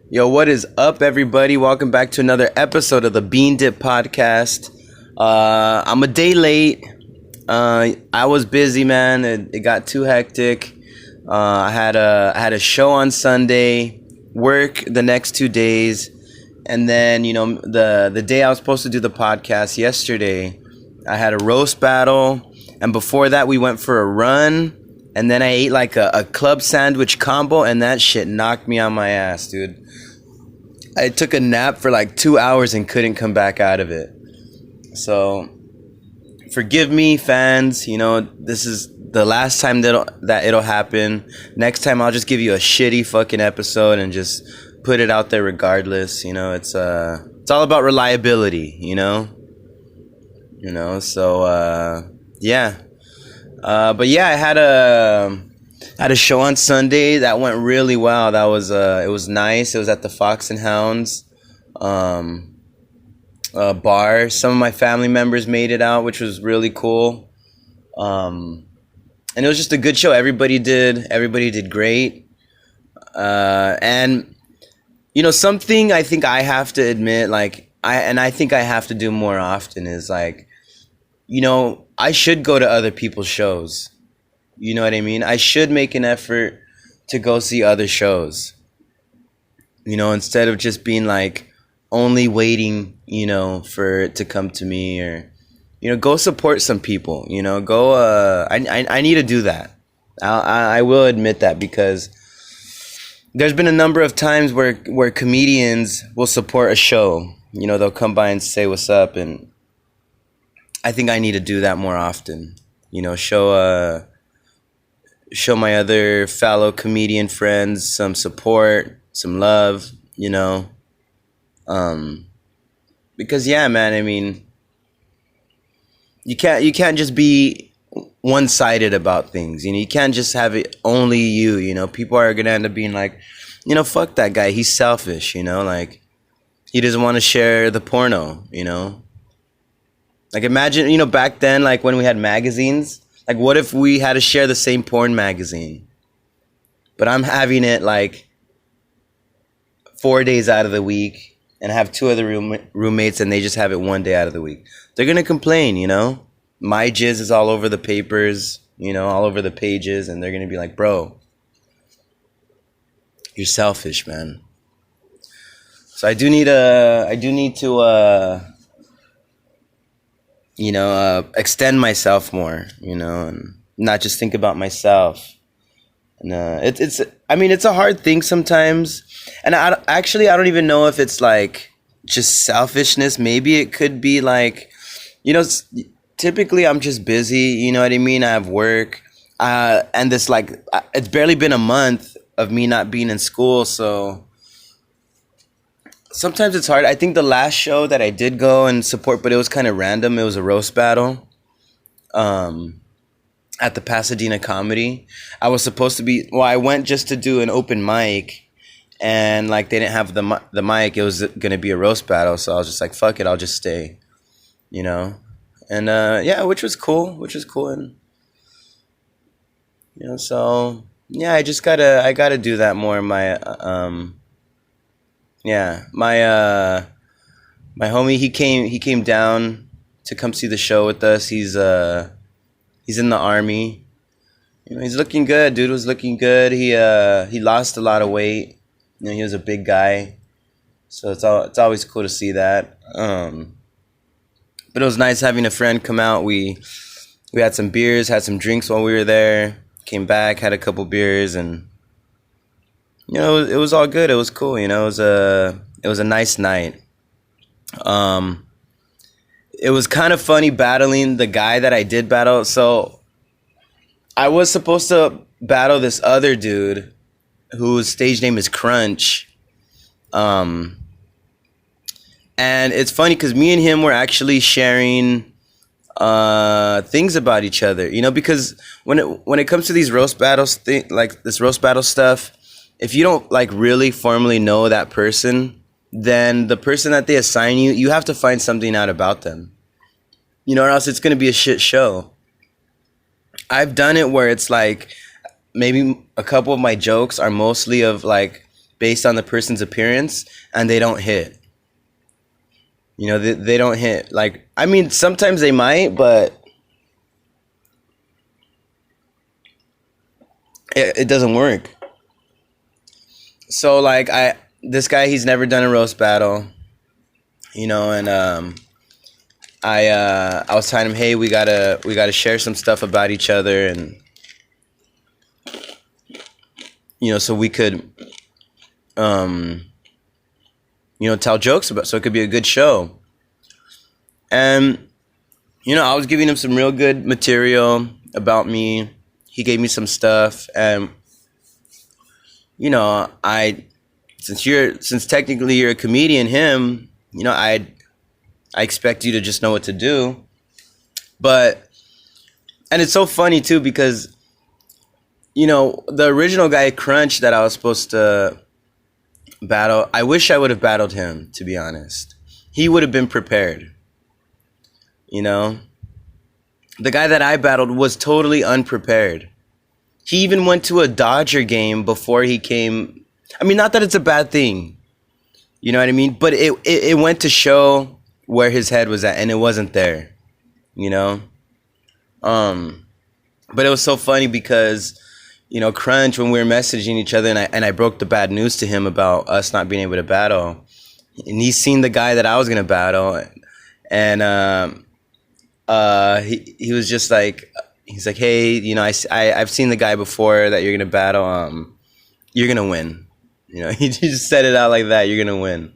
Yo, what is up, everybody? Welcome back to another episode of the Bean Dip Podcast. I'm a day late. I was busy, man. It got too hectic. I had a show on Sunday, work the next 2 days, and then the day I was supposed to do the podcast yesterday, I had a roast battle, and before that we went for a run, and then I ate like a club sandwich combo, and that shit knocked me on my ass, dude. I took a nap for like 2 hours and couldn't come back out of it. So forgive me, fans. This is the last time that it'll happen. Next time I'll just give you a shitty fucking episode and just put it out there regardless. It's all about reliability, So yeah. But yeah, I had a show on Sunday that went really well. That was it was nice. It was at the Fox Hounds bar. Some of my family members made it out, which was really cool. And it was just a good show. Everybody did great. And something I think I have to admit, I think I have to do more often is I should go to other people's shows. You know what I mean? I should make an effort to go see other shows. Instead of just being only waiting, for it to come to me, or, go support some people, I need to do that. I will admit that, because there's been a number of times where comedians will support a show. They'll come by and say what's up, and I think I need to do that more often. Show my other fellow comedian friends some support, some love, because yeah, man, I mean, you can't just be one-sided about things. You can't just have it only you. People are gonna end up being fuck that guy, he's selfish, he doesn't want to share the porno. Imagine, back then, when we had magazines. What if we had to share the same porn magazine? But I'm having it 4 days out of the week, and I have two other roommates, and they just have it 1 day out of the week. They're gonna complain, My jizz is all over the papers, all over the pages, and they're gonna be like, bro, you're selfish, man. So I do need to extend myself more, and not just think about myself. And it's a hard thing sometimes, and I don't even know if it's just selfishness. Maybe it could be typically I'm just busy. You know what I mean? I have work, and this it's barely been a month of me not being in school, so sometimes it's hard. I think the last show that I did go and support, but it was kind of random. It was a roast battle at the Pasadena Comedy. I was supposed to be, I went just to do an open mic, and they didn't have the mic. It was going to be a roast battle, so I was just like, fuck it, I'll just stay, And yeah, which was cool. And so yeah, I gotta do that more. Yeah, my homie, he came down to come see the show with us. He's in the Army. He's looking good. Dude was looking good. He lost a lot of weight. He was a big guy. So it's always cool to see that. But it was nice having a friend come out. We had some beers, had some drinks while we were there. Came back, had a couple beers, and it was all good. It was cool. It was a nice night. It was kind of funny battling the guy that I did battle. So I was supposed to battle this other dude whose stage name is Crunch. And it's funny because me and him were actually sharing things about each other. Because when it comes to these roast battles, this roast battle stuff, if you don't really formally know that person, then the person that they assign you have to find something out about them, or else it's going to be a shit show. I've done it where it's maybe a couple of my jokes are mostly of based on the person's appearance, and they don't hit. You know, they don't hit. Like, I mean, sometimes they might, but it doesn't work. So like this guy, he's never done a roast battle, you know, and I was telling him, hey, we gotta share some stuff about each other, and you know, so we could you know, tell jokes about, so it could be a good show. And you know, I was giving him some real good material about me. He gave me some stuff, and you know, since technically you're a comedian, you know, I expect you to just know what to do. But, and it's so funny too, because you know, the original guy, Crunch, that I was supposed to battle, I wish I would have battled him, to be honest. He would have been prepared. You know, the guy that I battled was totally unprepared. He even went to a Dodger game before he came. I mean, not that it's a bad thing, you know what I mean? But it went to show where his head was at, and it wasn't there, you know? But it was so funny because, you know, Crunch, when we were messaging each other, and I broke the bad news to him about us not being able to battle, and he's seen the guy that I was gonna battle, and he was just like, he's like, hey, you know, I've seen the guy before that you're gonna battle. You're gonna win. You know, he just said it out like that. You're gonna win.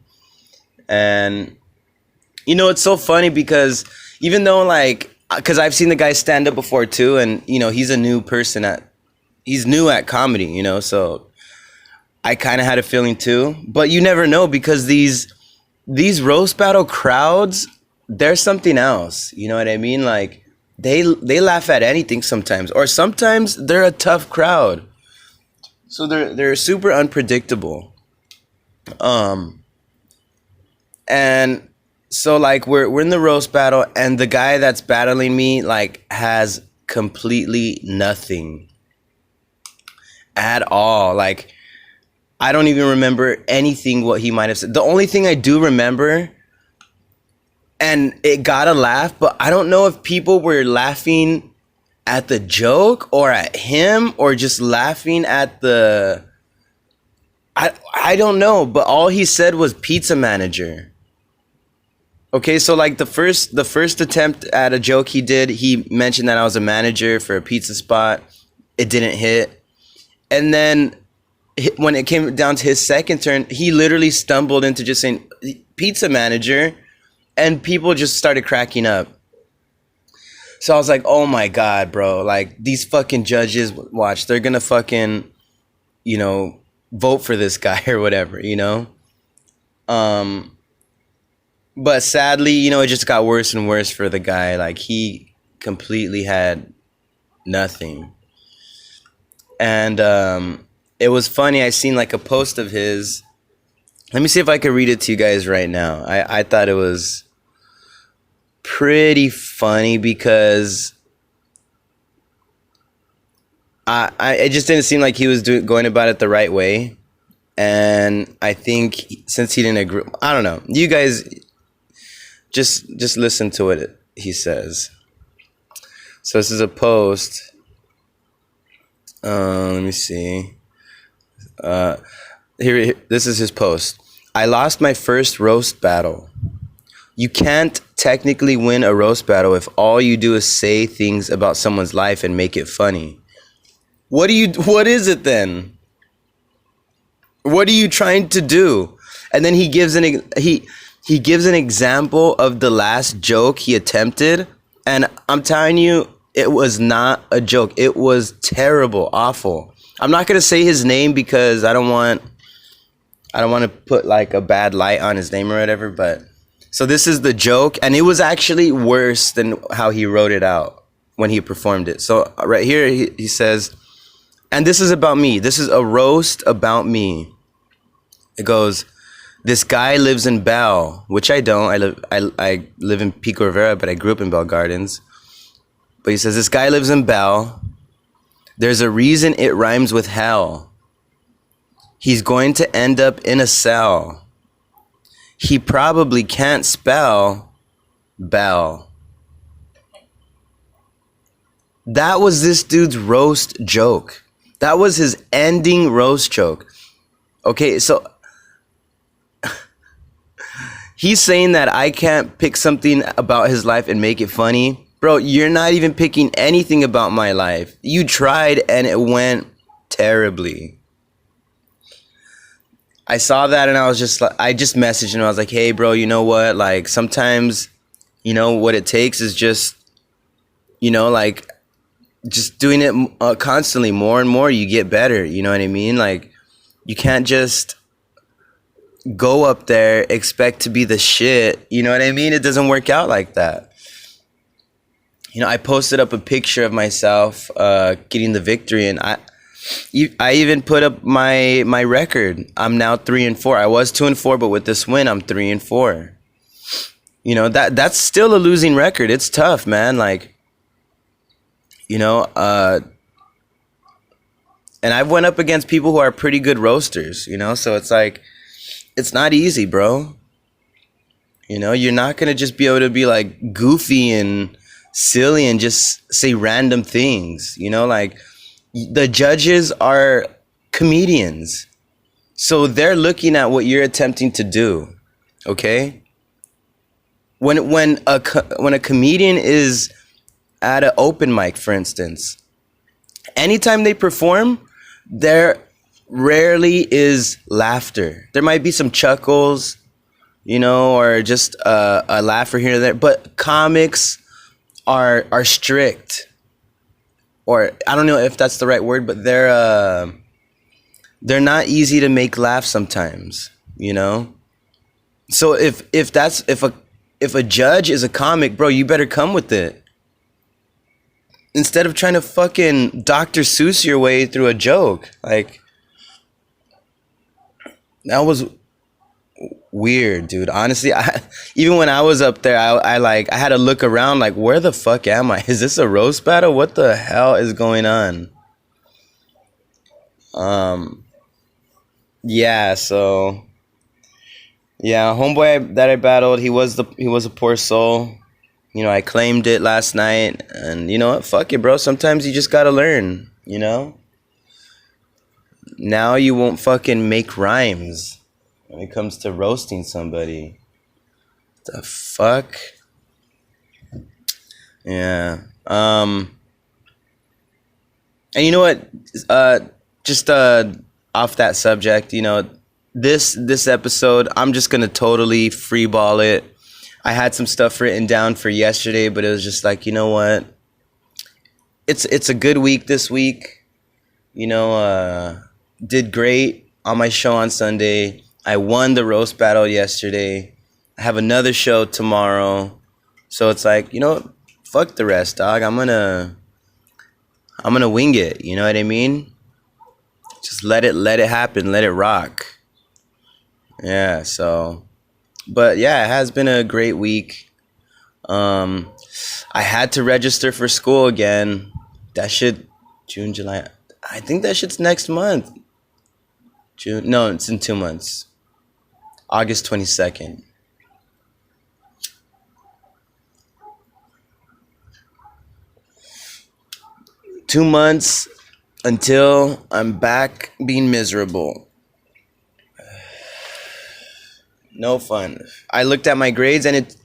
And you know, it's so funny because even though, like, because I've seen the guy stand up before too, and you know, he's new at comedy. You know, so I kind of had a feeling too. But you never know, because these roast battle crowds, they're something else. You know what I mean? Like, they laugh at anything sometimes, or sometimes they're a tough crowd. So they're super unpredictable. And so like we're in the roast battle, and the guy that's battling me like has completely nothing at all. Like, I don't even remember anything what he might have said. The only thing I do remember, and it got a laugh, but I don't know if people were laughing at the joke or at him, or just laughing at the, I don't know, but all he said was pizza manager. Okay, so like the first attempt at a joke he did, he mentioned that I was a manager for a pizza spot. It didn't hit. And then when it came down to his second turn, he literally stumbled into just saying pizza manager, and people just started cracking up. So I was like, oh my God, bro. Like, these fucking judges, watch, they're gonna fucking, you know, vote for this guy or whatever, you know? But sadly, you know, it just got worse and worse for the guy. Like, he completely had nothing. And it was funny. I seen like a post of his. Let me see if I can read it to you guys right now. I thought it was pretty funny because it just didn't seem like he was going about it the right way. And I think since he didn't agree, I don't know. You guys just listen to what he says. So this is a post. Let me see. Here, this is his post. I lost my first roast battle. You can't technically win a roast battle if all you do is say things about someone's life and make it funny. What is it then? What are you trying to do? And then he gives an example of the last joke he attempted, and I'm telling you, it was not a joke. It was terrible, awful. I'm not gonna say his name because I don't want to put like a bad light on his name or whatever, but so this is the joke, and it was actually worse than how he wrote it out when he performed it. So right here he says, and this is about me. This is a roast about me. It goes, this guy lives in Bell, which I don't. I live in Pico Rivera, but I grew up in Bell Gardens. But he says, this guy lives in Bell. There's a reason it rhymes with hell. He's going to end up in a cell. He probably can't spell Bell. That was this dude's roast joke. That was his ending roast joke. Okay, so he's saying that I can't pick something about his life and make it funny. Bro, you're not even picking anything about my life. You tried and it went terribly. I saw that and I was just like, I just messaged him. I was like, hey, bro, you know what? Like, sometimes, you know, what it takes is just, you know, like, just doing it constantly, more and more, you get better. You know what I mean? Like, you can't just go up there, expect to be the shit. You know what I mean? It doesn't work out like that. You know, I posted up a picture of myself getting the victory, and I even put up my record. I'm now 3-4. I was 2-4, but with this win, I'm 3-4. You know, that's still a losing record. It's tough, man. Like, you know, and I've went up against people who are pretty good roasters, you know, so it's like, it's not easy, bro. You know, you're not going to just be able to be like goofy and silly and just say random things, you know, like the judges are comedians. So they're looking at what you're attempting to do. Okay. When a comedian is at an open mic, for instance, anytime they perform, there rarely is laughter. There might be some chuckles, you know, or just a laugh or here and there. But comics are strict, or I don't know if that's the right word, but they're not easy to make laugh sometimes, you know. So if a judge is a comic, bro, you better come with it. Instead of trying to fucking Dr. Seuss your way through a joke. Like, that was weird, dude. Honestly, even when I was up there, I had to look around like, where the fuck am I? Is this a roast battle? What the hell is going on? Yeah, so yeah, homeboy that I battled, he was a poor soul. You know, I claimed it last night, and you know what? Fuck it, bro. Sometimes you just gotta learn, you know? Now you won't fucking make rhymes when it comes to roasting somebody. The fuck? Yeah. And you know what? Just off that subject, you know, this episode, I'm just gonna totally freeball it. I had some stuff written down for yesterday, but it was just like, you know what? It's a good week this week. You know, did great on my show on Sunday. I won the roast battle yesterday. I have another show tomorrow. So it's like, you know, fuck the rest, dog. I'm gonna wing it. You know what I mean? Just let it happen. Let it rock. Yeah, so... But yeah, it has been a great week. I had to register for school again. That shit, June, July. I think that shit's next month. June? No, it's in 2 months. August 22nd. Two months until I'm back being miserable. No fun. I looked at my grades and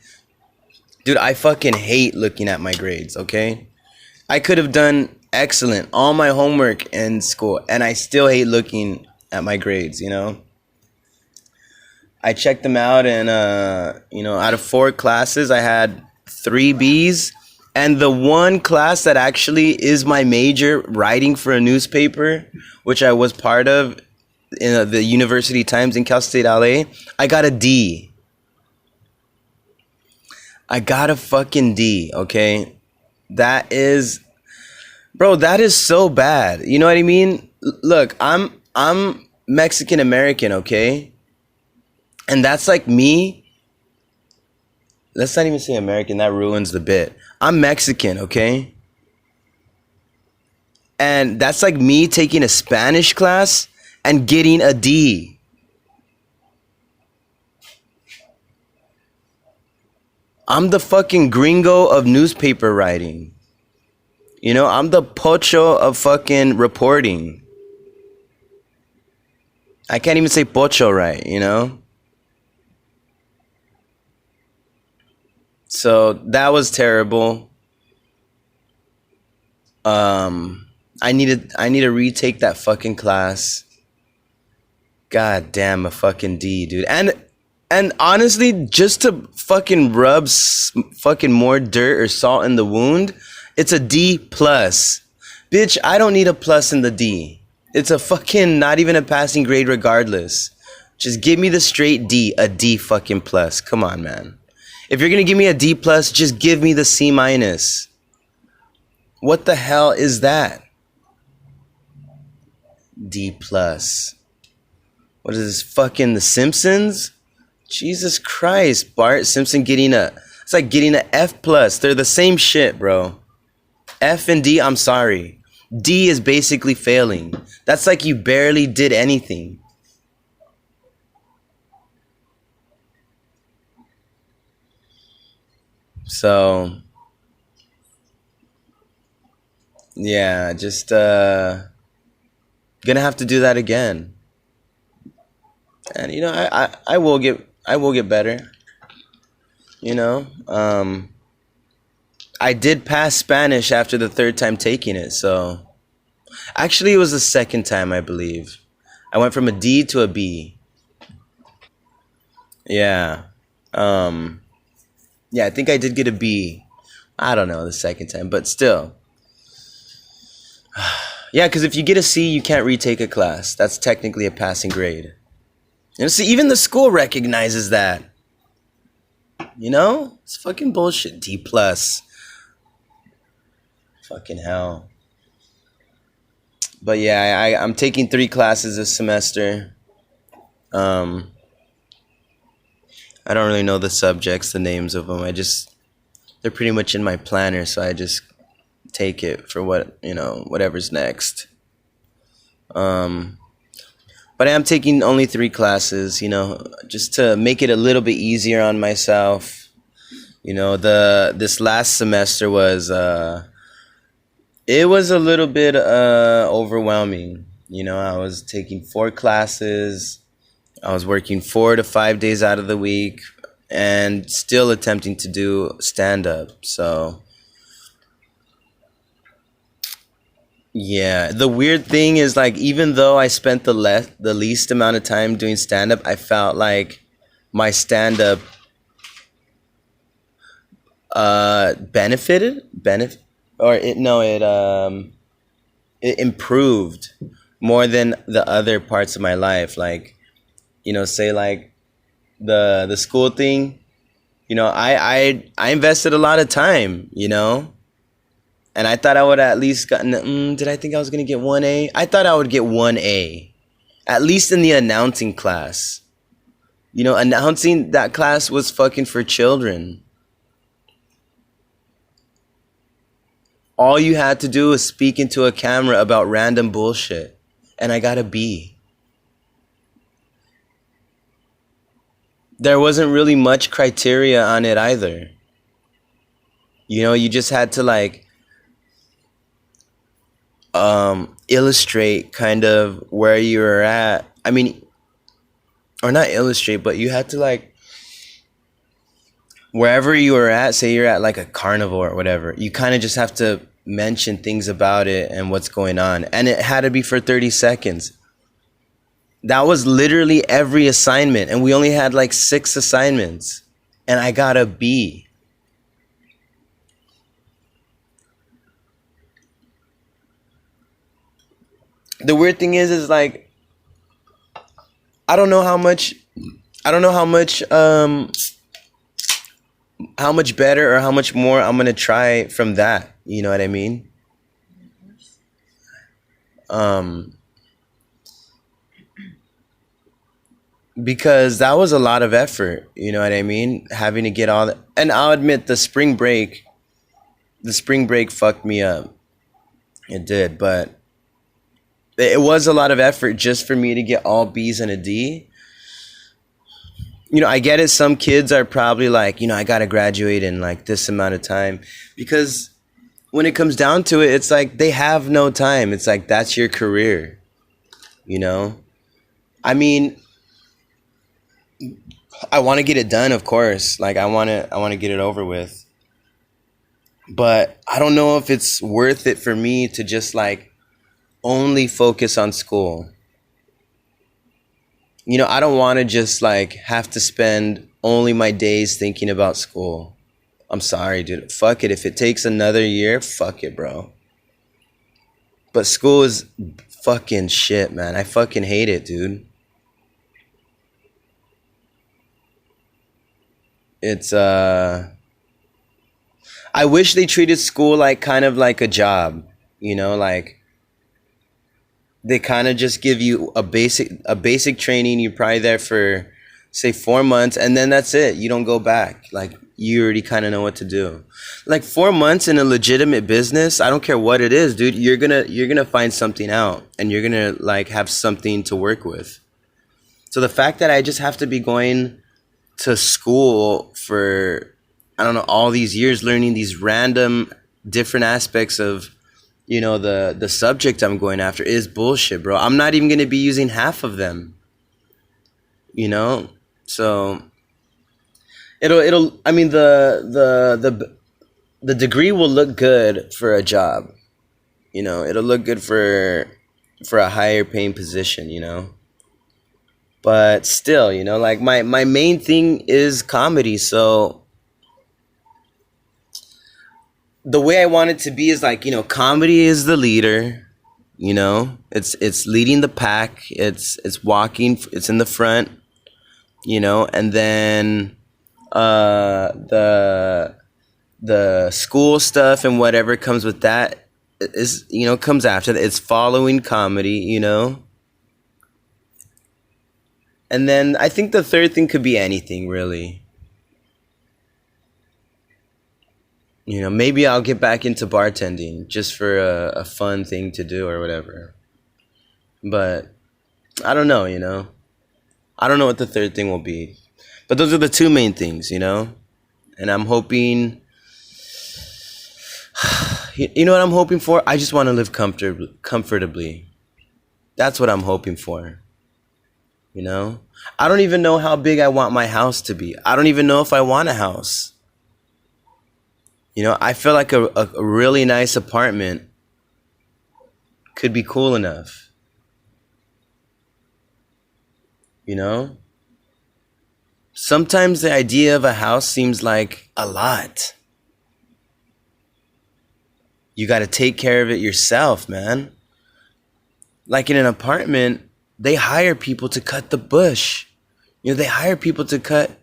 dude, I fucking hate looking at my grades, okay? I could have done excellent, all my homework in school, and I still hate looking at my grades, you know? I checked them out, and, you know, out of 4 classes, I had 3 Bs, and the one class that actually is my major, writing for a newspaper, which I was part of, in the University Times in Cal State LA, I got a D. I got a fucking D, okay? That is, bro, that is so bad. You know what I mean? Look, I'm Mexican American, okay? And that's like me. Let's not even say American, that ruins the bit. I'm Mexican, okay? And that's like me taking a Spanish class and getting a D. I'm the fucking gringo of newspaper writing. You know, I'm the pocho of fucking reporting. I can't even say pocho right, you know? So that was terrible. I need to retake that fucking class. God damn, a fucking D, dude. And honestly, just to fucking rub fucking more dirt or salt in the wound, it's a D plus. Bitch, I don't need a plus in the D. It's a fucking not even a passing grade regardless. Just give me the straight D, a D fucking plus. Come on, man. If you're gonna give me a D plus, just give me the C minus. What the hell is that? D plus. What is this, fucking The Simpsons? Jesus Christ, Bart Simpson getting it's like getting a F plus. They're the same shit, bro. F and D, I'm sorry. D is basically failing. That's like you barely did anything. So, yeah, just gonna have to do that again. And you know, I will get better. You know, I did pass Spanish after the third time taking it. So actually, it was the second time, I believe. I went from a D to a B. Yeah. Yeah, I think I did get a B. I don't know the second time, but still. Yeah, because if you get a C, you can't retake a class. That's technically a passing grade. You know, see, even the school recognizes that. You know? It's fucking bullshit. D plus. Fucking hell. But yeah, I'm taking 3 classes this semester. I don't really know the subjects, the names of them. They're pretty much in my planner, so I just take it for whatever's next. But I am taking only 3 classes, you know, just to make it a little bit easier on myself. You know, this last semester was it was a little bit overwhelming. You know, I was taking 4 classes. I was working 4 to 5 days out of the week and still attempting to do stand-up. So, yeah. The weird thing is, like, even though I spent the least amount of time doing stand-up, I felt like my stand-up it improved more than the other parts of my life. Like, you know, say like the school thing, you know, I invested a lot of time, you know, and I thought I would at least gotten, did I think I was going to get 1A? I thought I would get 1A, at least in the announcing class. You know, announcing, that class was fucking for children. All you had to do was speak into a camera about random bullshit, and I got a B. There wasn't really much criteria on it either. You know, you just had to like illustrate kind of where you were at. I mean, or not illustrate, but you had to like, wherever you were at, say you're at like a carnival or whatever, you kind of just have to mention things about it and what's going on. And it had to be for 30 seconds. That was literally every assignment. And we only had like 6 assignments. And I got a B. The weird thing is like, I don't know how much better or how much more I'm gonna try from that. You know what I mean? Because that was a lot of effort. You know what I mean? Having to get all that, and I'll admit the spring break fucked me up. It did, but it was a lot of effort just for me to get all B's and a D. I get it. Some kids are probably like, I got to graduate in like this amount of time, because when it comes down to it, it's like they have no time. It's like, that's your career, you know? I mean, I want to get it done, of course. Like, I want to get it over with. But I don't know if it's worth it for me to just like only focus on school. I don't want to just like have to spend only my days thinking about school. I'm sorry, dude. Fuck it. If it takes another year, fuck it, bro. But school is fucking shit, man. I fucking hate it, dude. It's I wish they treated school like kind of like a job, like they kind of just give you a basic training. You're probably there for say 4 months, and then that's it. You don't go back. Like, you already kind of know what to do. Like 4 months in a legitimate business, I don't care what it is, dude, you're gonna find something out, and you're gonna like have something to work with. So the fact that I just have to be going to school for, I don't know, all these years, learning these random different aspects of, the subject I'm going after is bullshit, bro. I'm not even going to be using half of them, so I mean, the degree will look good for a job, it'll look good for a higher paying position, but still, like my main thing is comedy. So the way I want it to be is like, comedy is the leader, it's leading the pack. It's walking, it's in the front, and then the school stuff and whatever comes with that is, comes after that. It's following comedy, and then I think the third thing could be anything, really. Maybe I'll get back into bartending just for a fun thing to do or whatever. But I don't know, I don't know what the third thing will be. But those are the two main things, And I'm hoping, you know what I'm hoping for? I just want to live comfortably. That's what I'm hoping for. I don't even know how big I want my house to be. I don't even know if I want a house. I feel like a really nice apartment could be cool enough. Sometimes the idea of a house seems like a lot. You got to take care of it yourself, man. Like in an apartment, they hire people to cut the bush. They hire people to cut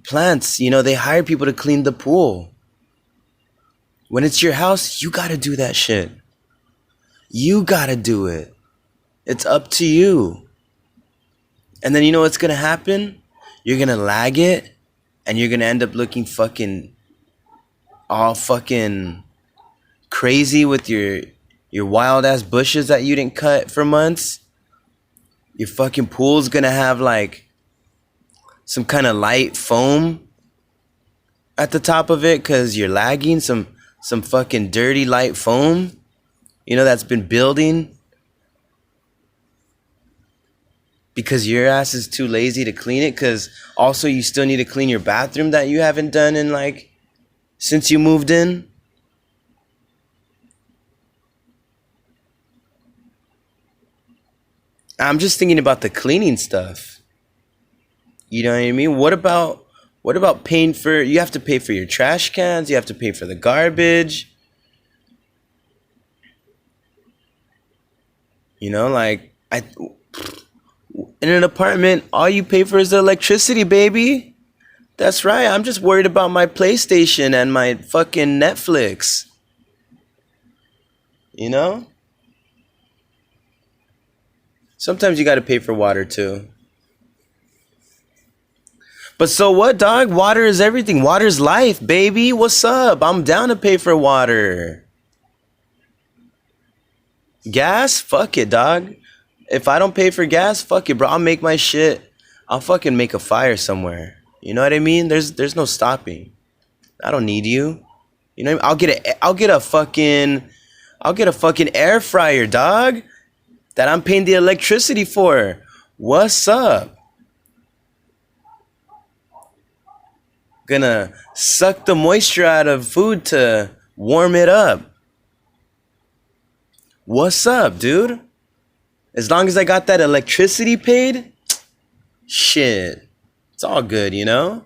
plants. They hire people to clean the pool. When it's your house, you gotta do that shit. You gotta do it. It's up to you. And then you know what's gonna happen? You're gonna lag it, and you're gonna end up looking all fucking crazy with your wild ass bushes that you didn't cut for months. Your fucking pool's gonna have like some kind of light foam at the top of it because you're lagging. Some fucking dirty light foam, that's been building because your ass is too lazy to clean it, because also you still need to clean your bathroom that you haven't done in like since you moved in. I'm just thinking about the cleaning stuff. You know what I mean? What about paying for, you have to pay for your trash cans, you have to pay for the garbage. Like in an apartment, all you pay for is the electricity, baby. That's right. I'm just worried about my PlayStation and my fucking Netflix. Sometimes you got to pay for water too. But so what, dog? Water is everything. Water's life, baby. What's up? I'm down to pay for water. Gas? Fuck it, dog. If I don't pay for gas, fuck it, bro. I'll make my shit. I'll fucking make a fire somewhere. You know what I mean? There's no stopping. I don't need you. You know what I mean? I'll get a fucking air fryer, dog. That I'm paying the electricity for. What's up? Gonna suck the moisture out of food to warm it up. What's up, dude? As long as I got that electricity paid, shit, it's all good, you know?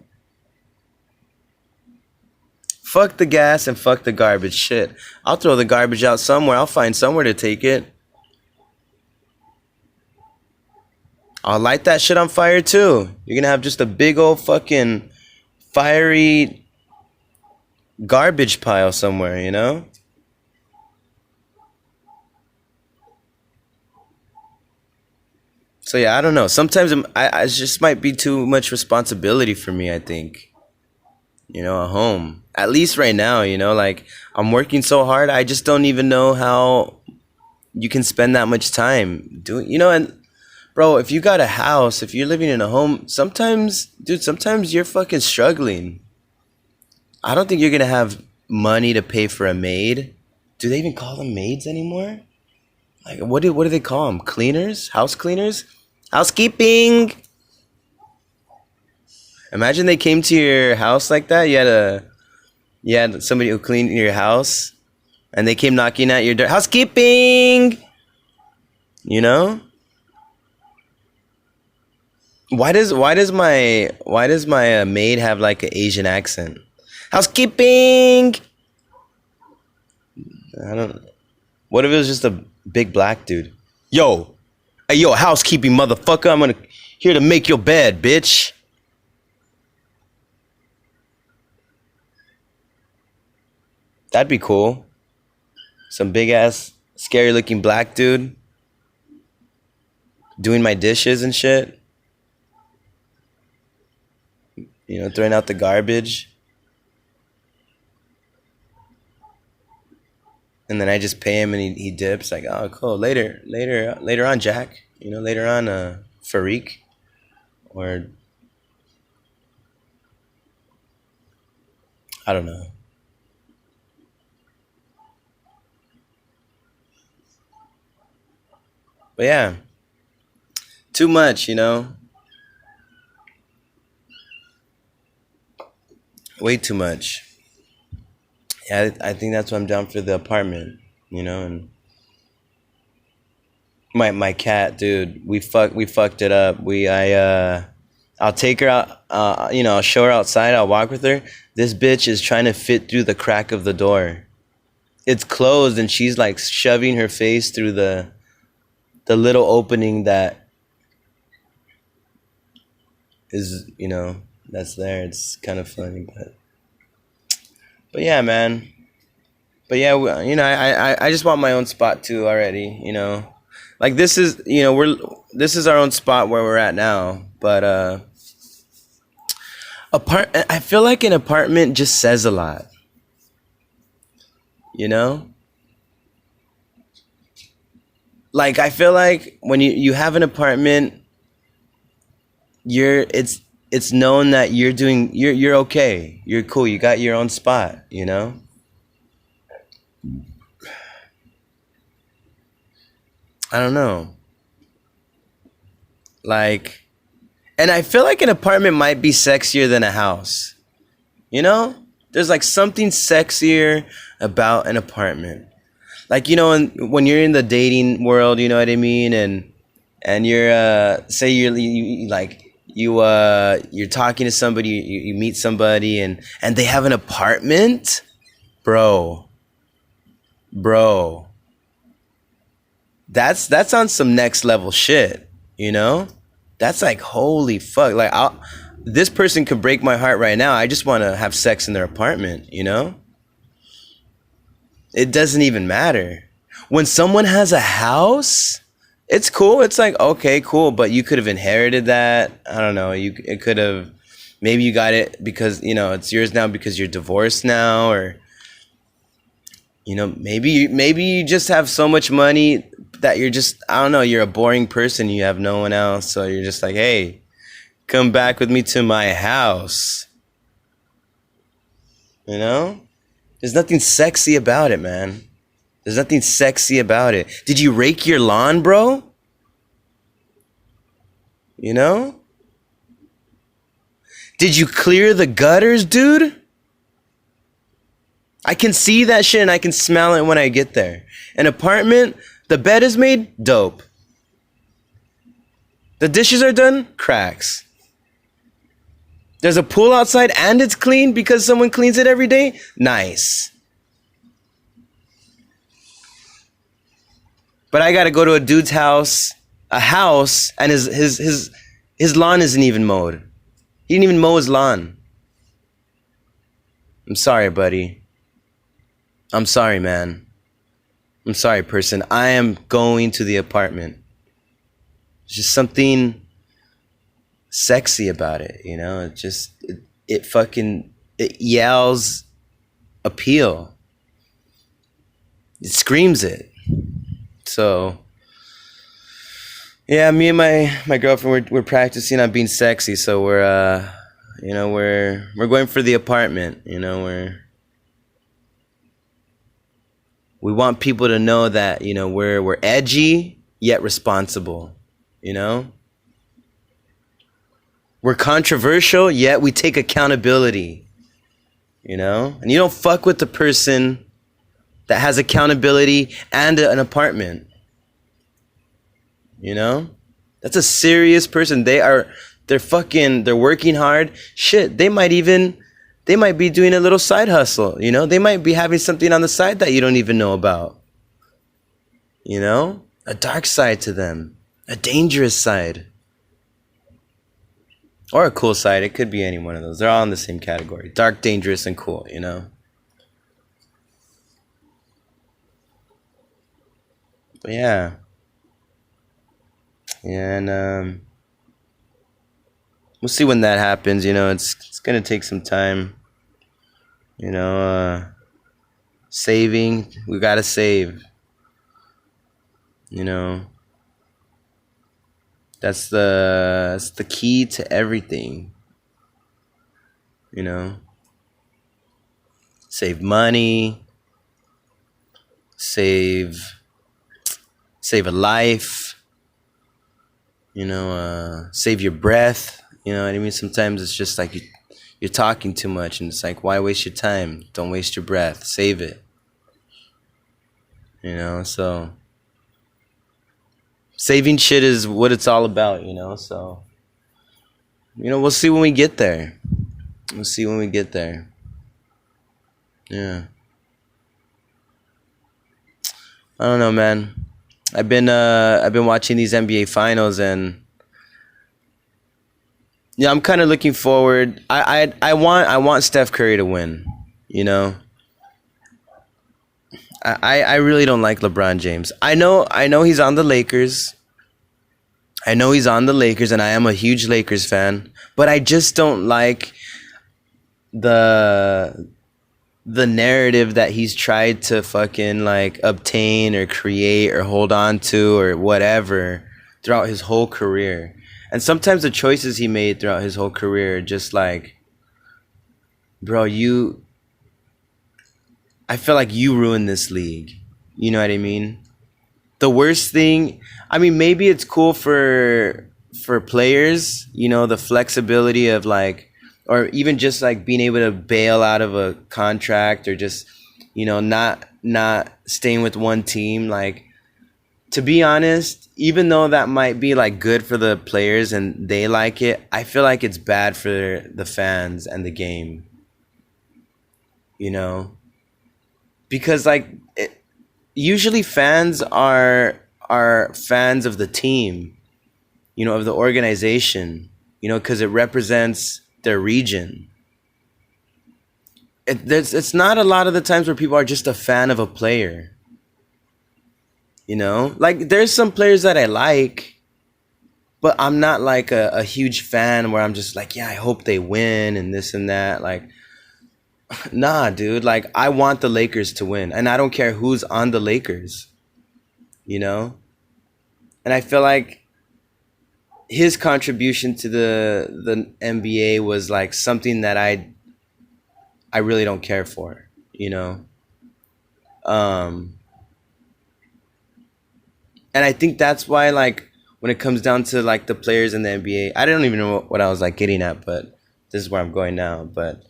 Fuck the gas and fuck the garbage. Shit, I'll throw the garbage out somewhere. I'll find somewhere to take it. I'll light that shit on fire too. You're gonna have just a big old fucking fiery garbage pile somewhere, you know? So yeah, I don't know. Sometimes I just might be too much responsibility for me, I think. You know, at home. At least right now, you know, like I'm working so hard, I just don't even know how you can spend that much time doing, you know, and bro, if you got a house, if you're living in a home, sometimes, dude, sometimes you're fucking struggling. I don't think you're gonna have money to pay for a maid. Do they even call them maids anymore? Like, what do they call them? Cleaners? House cleaners? Housekeeping! Imagine they came to your house like that. You had somebody who cleaned your house, and they came knocking at your door. Housekeeping! You know? Why does my maid have like an Asian accent? Housekeeping! I don't. What if it was just a big black dude? Yo, hey yo, housekeeping motherfucker! I'm here to make your bed, bitch. That'd be cool. Some big ass, scary looking black dude doing my dishes and shit. You know, throwing out the garbage. And then I just pay him and he dips. Like, oh, cool. Later on, Jack. You know, later on, Farik. Or, I don't know. But yeah, too much, you know? Way too much. Yeah, I think that's why I'm down for the apartment, you know? And my cat, dude, we fucked it up. I'll take her out, you know, I'll show her outside, I'll walk with her. This bitch is trying to fit through the crack of the door. It's closed and she's like shoving her face through the little opening that is, you know, that's there. It's kind of funny, but yeah, man. But yeah, you know, I just want my own spot too already, you know. Like this is, you know, this is our own spot where we're at now, but I feel like an apartment just says a lot, you know? Like I feel like when you have an apartment, it's known that you're okay. You're cool. You got your own spot, you know? I don't know. Like, and I feel like an apartment might be sexier than a house. You know? There's like something sexier about an apartment. Like, you know, when you're in the dating world, you know what I mean? And you're, say you're talking to somebody, you meet somebody and they have an apartment, bro, that's on some next level shit, you know? That's like, holy fuck. Like, this person could break my heart right now. I just want to have sex in their apartment, you know? It doesn't even matter. When someone has a house, it's cool. It's like, okay, cool. But you could have inherited that. I don't know. It could have, maybe you got it because, you know, it's yours now because you're divorced now, or Maybe you just have so much money that you're just, I don't know, you're a boring person. You have no one else, so you're just like, hey, come back with me to my house. There's nothing sexy about it, man. There's nothing sexy about it. Did you rake your lawn, bro? Did you clear the gutters, dude? I can see that shit and I can smell it when I get there. An apartment, the bed is made, dope. The dishes are done, cracks. There's a pool outside and it's clean because someone cleans it every day, nice. But I gotta go to a dude's house, and his lawn isn't even mowed. He didn't even mow his lawn. I'm sorry, buddy. I'm sorry, man. I'm sorry, person. I am going to the apartment. There's just something sexy about it, it yells appeal. It screams it. So, yeah, me and my girlfriend, we're practicing on being sexy. So we're going for the apartment. We want people to know that, we're edgy yet responsible, We're controversial yet we take accountability, And you don't fuck with the person that has accountability and an apartment. That's a serious person. They're working hard. Shit, they might be doing a little side hustle, They might be having something on the side that you don't even know about. A dark side to them, a dangerous side. Or a cool side. It could be any one of those. They're all in the same category. Dark, dangerous, and cool, But yeah. Yeah, and we'll see when that happens, it's gonna take some time. Saving, we gotta save. That's the key to everything. Save money, save a life, save your breath. You know what I mean? Sometimes it's just like you're talking too much, and it's like, why waste your time? Don't waste your breath. Save it. So saving shit is what it's all about, so we'll see when we get there. Yeah. I don't know, man. I've been watching these NBA finals, and yeah, I'm kind of looking forward. I want Steph Curry to win, I really don't like LeBron James. I know he's on the Lakers. And I am a huge Lakers fan, but I just don't like the narrative that he's tried to fucking like obtain or create or hold on to or whatever throughout his whole career. And sometimes the choices he made throughout his whole career are just like, bro, I feel like you ruined this league. You know what I mean? The worst thing, I mean, maybe it's cool for players, the flexibility of like, or even just like being able to bail out of a contract or just, not staying with one team. Like, to be honest, even though that might be like good for the players and they like it, I feel like it's bad for the fans and the game, because like usually fans are fans of the team, of the organization, because it represents their region. It's not a lot of the times where people are just a fan of a player. Like there's some players that I like, but I'm not like a huge fan where I'm just like, yeah, I hope they win and this and that. Like, Nah, dude. Like, I want the Lakers to win, and I don't care who's on the Lakers. You know, and I feel like his contribution to the NBA was like something that I really don't care for. You know, um, and I think that's why, like, when it comes down to like the players in the NBA, I don't even know what I was like getting at, but this is where I'm going now. But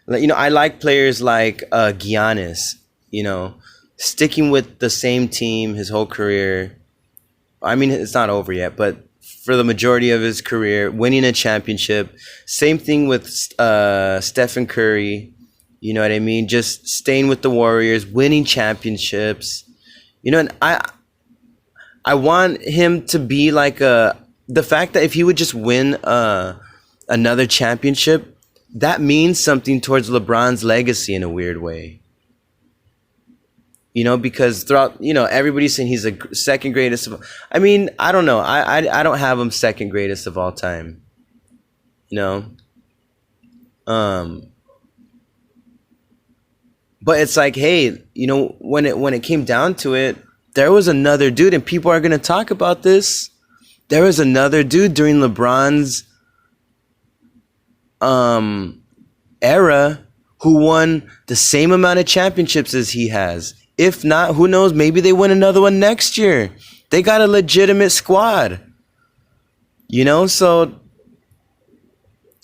like, I like players like Giannis. You know, sticking with the same team his whole career. I mean, it's not over yet, but for the majority of his career, winning a championship. Same thing with Stephen Curry. You know what I mean? Just staying with the Warriors, winning championships. And I want him to be like the fact that if he would just win another championship, that means something towards LeBron's legacy in a weird way. Because throughout, everybody's saying he's the second greatest I mean, I don't know. I don't have him second greatest of all time. You know? But it's like, hey, when it came down to it, there was another dude, and people are gonna talk about this. There was another dude during LeBron's era who won the same amount of championships as he has. If not, who knows? Maybe they win another one next year. They got a legitimate squad. So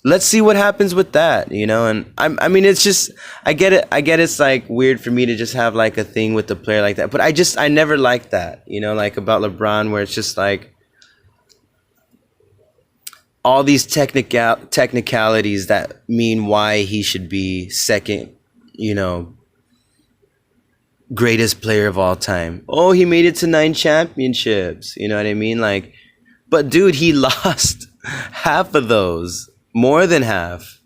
let's see what happens with that, and I mean, it's just, I get it. It's like weird for me to just have like a thing with the player like that, but I never liked that, like about LeBron, where it's just like all these technicalities that mean why he should be second, greatest player of all time. Oh, he made it to 9 championships. You know what I mean? Like, but dude, he lost half of those. More than half.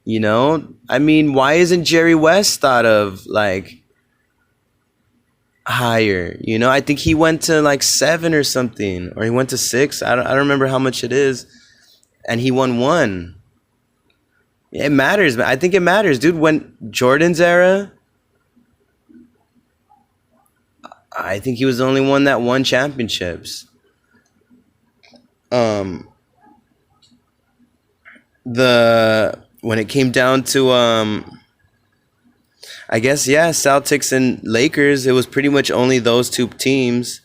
I mean, why isn't Jerry West thought of like higher? I think he went to like 7 or something, or he went to 6. I don't remember how much it is, and he won 1. It matters, man. I think it matters, dude. When Jordan's era, I think he was the only one that won championships. When it came down to I guess, yeah, Celtics and Lakers, it was pretty much only those two teams.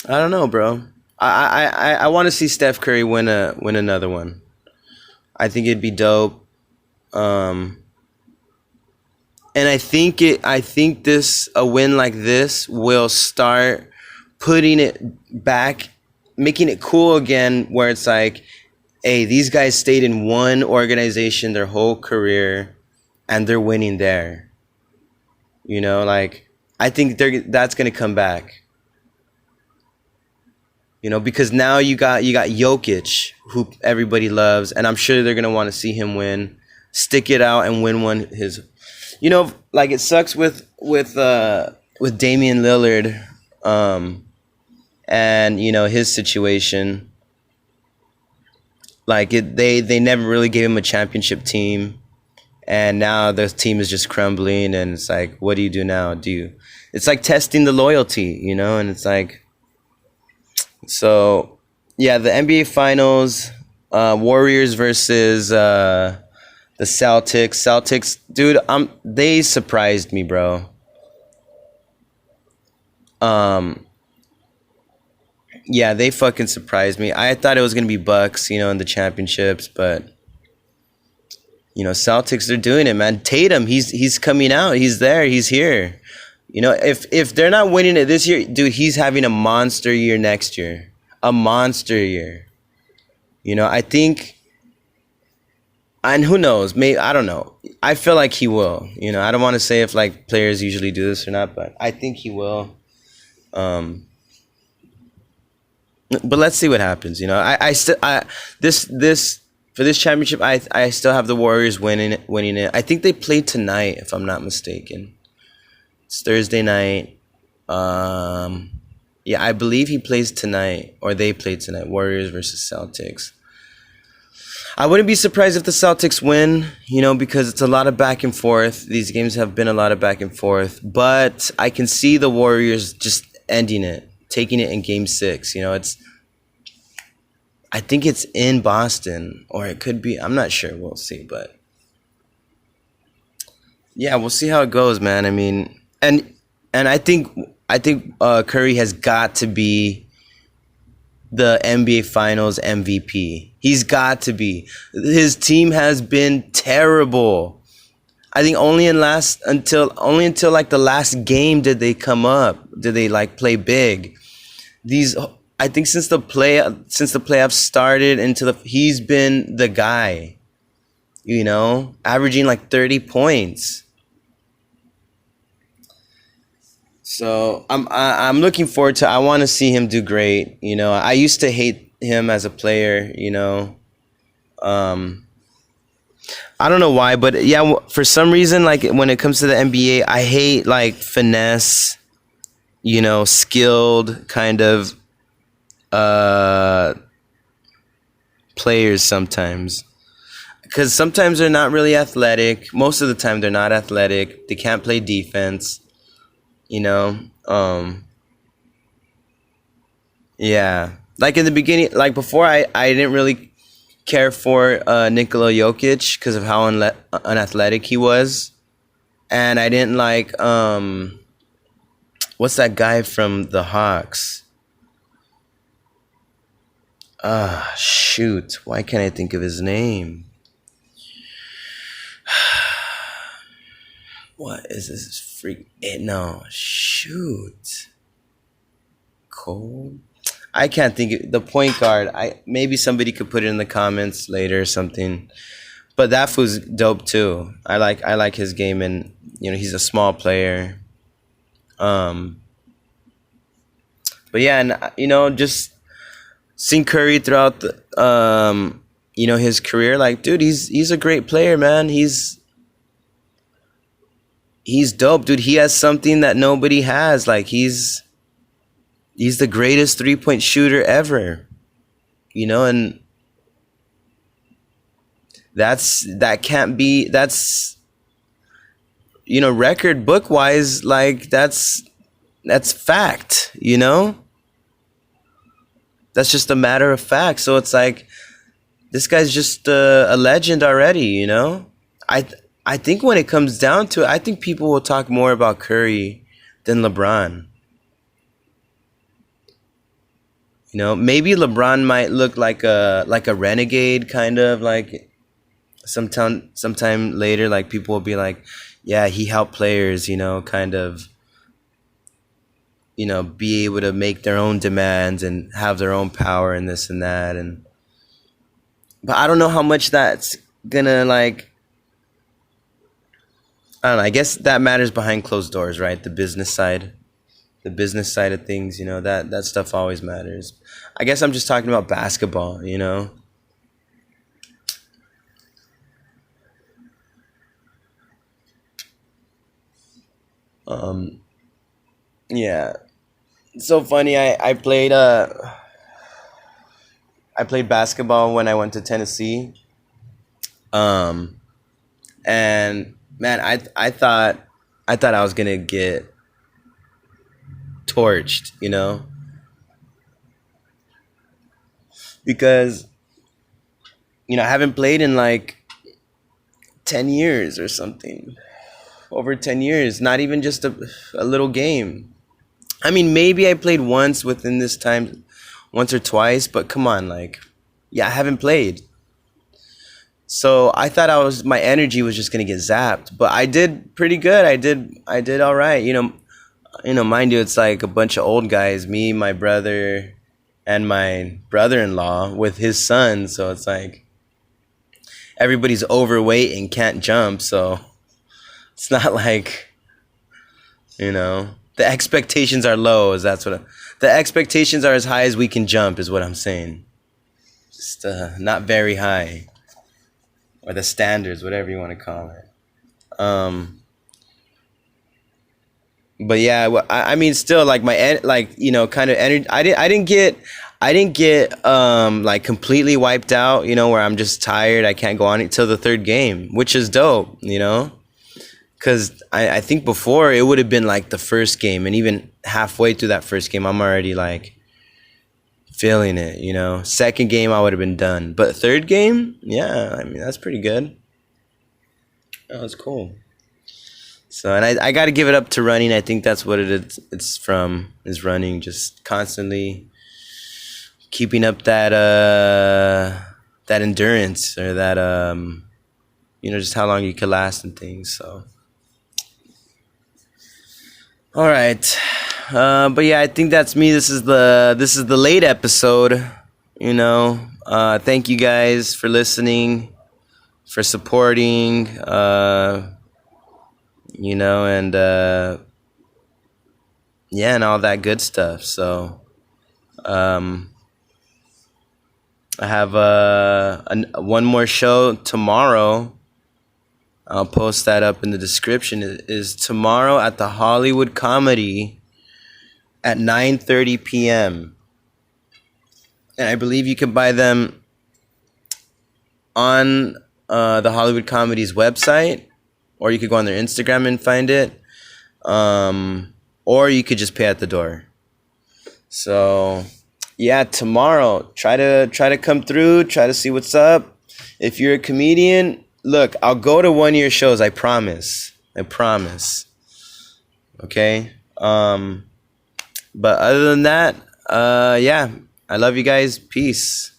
I don't know, bro. I want to see Steph Curry win another one. I think it'd be dope. And I think a win like this will start putting it back, making it cool again, where it's like, hey, these guys stayed in one organization their whole career, and they're winning there. Like, I think that's gonna come back. Because now you got Jokic, who everybody loves, and I'm sure they're gonna want to see him win, stick it out, and win one. Like, it sucks with Damian Lillard, and his situation. Like, they never really gave him a championship team, and now the team is just crumbling, and it's like, what do you do now? It's like testing the loyalty, and it's like, so yeah, the NBA Finals, Warriors versus the Celtics, dude, they surprised me, bro. Yeah, they fucking surprised me. I thought it was gonna be Bucks, in the championships, but Celtics, they're doing it, man. Tatum, he's coming out. He's there. He's here. If they're not winning it this year, dude, he's having a monster year next year. A monster year. I think, and who knows? Maybe, I don't know. I feel like he will. I don't want to say if like players usually do this or not, but I think he will. But let's see what happens. This for this championship, I still have the Warriors winning it. I think they play tonight, if I'm not mistaken. It's Thursday night. Yeah, I believe he plays tonight, or they play tonight. Warriors versus Celtics. I wouldn't be surprised if the Celtics win, because it's a lot of back and forth. These games have been a lot of back and forth, but I can see the Warriors just ending it, taking it in game 6. I think it's in Boston, or it could be, I'm not sure. We'll see, but yeah, we'll see how it goes, man. I mean, and I think Curry has got to be the NBA Finals MVP. He's got to be. His team has been terrible. I think only until like the last game did they come up. Did they like play big? I think since the playoffs started he's been the guy. Averaging like 30 points. So I'm looking forward to. I want to see him do great. I used to hate him as a player. I don't know why, but yeah, for some reason, like when it comes to the NBA, I hate like finesse. Skilled kind of players sometimes. Because sometimes they're not really athletic. Most of the time, they're not athletic. They can't play defense. You know, yeah. Like in the beginning, like before, I didn't really care for Nikola Jokic because of how unathletic he was, and I didn't like what's that guy from the Hawks? Shoot, why can't I think of his name? What is this freak? No, shoot. Cole? I can't think of the point guard. Maybe somebody could put it in the comments later or something. But that fool's dope too. I like his game, and he's a small player. But yeah, and just seeing Curry throughout the his career, like dude, he's a great player, man. He's dope, dude. He has something that nobody has. Like he's the greatest 3-point shooter ever. And that's record book wise, like that's fact, That's just a matter of fact. So it's like this guy's just a legend already, I think when it comes down to it, I think people will talk more about Curry than LeBron. Maybe LeBron might look like a renegade, kind of like sometime later, like people will be like, yeah, he helped players, kind of, be able to make their own demands and have their own power and this and that. But I don't know how much that's gonna like. I don't know. I guess that matters behind closed doors, right? The business side of things, that stuff always matters. I guess I'm just talking about basketball, Yeah. It's so funny. I played basketball when I went to Tennessee. And man, I thought I was gonna get torched, because I haven't played in like 10 years or something. Over 10 years, not even just a little game. I mean, maybe I played once within this time, once or twice, but come on, like, yeah, I haven't played. So I thought my energy was just gonna get zapped, but I did pretty good. I did all right. Mind you, it's like a bunch of old guys, me, my brother, and my brother-in-law with his son. So it's like everybody's overweight and can't jump. So it's not like, the expectations are low. The expectations are as high as we can jump, is what I'm saying. Just not very high. Or the standards, whatever you want to call it. But yeah, I mean, still like like, you know, kind of energy. I didn't get like completely wiped out, you know, where I'm just tired. I can't go on until the third game, which is dope, you know, because I think before it would have been like the first game, and even halfway through that first game, I'm already like feeling it, you know. Second game, I would have been done, but third game, yeah, I mean, that's pretty good. That was cool. So, and I got to give it up to running. I think that's what it is. It's from is running, just constantly keeping up that endurance, or that you know, just how long you could last and things. So, all right, but yeah, I think that's me. This is the late episode. You know, thank you guys for listening, for supporting. You know, and yeah, and all that good stuff. So, um, I have one more show tomorrow. I'll post that up in the description. It is tomorrow at the Hollywood Comedy at 9:30 p.m. And I believe you can buy them on the Hollywood Comedy's website, or you could go on their Instagram and find it, or you could just pay at the door. So yeah, tomorrow, try to come through, try to see what's up. If you're a comedian, look, I'll go to one of your shows, I promise. Okay? But other than that, yeah, I love you guys. Peace.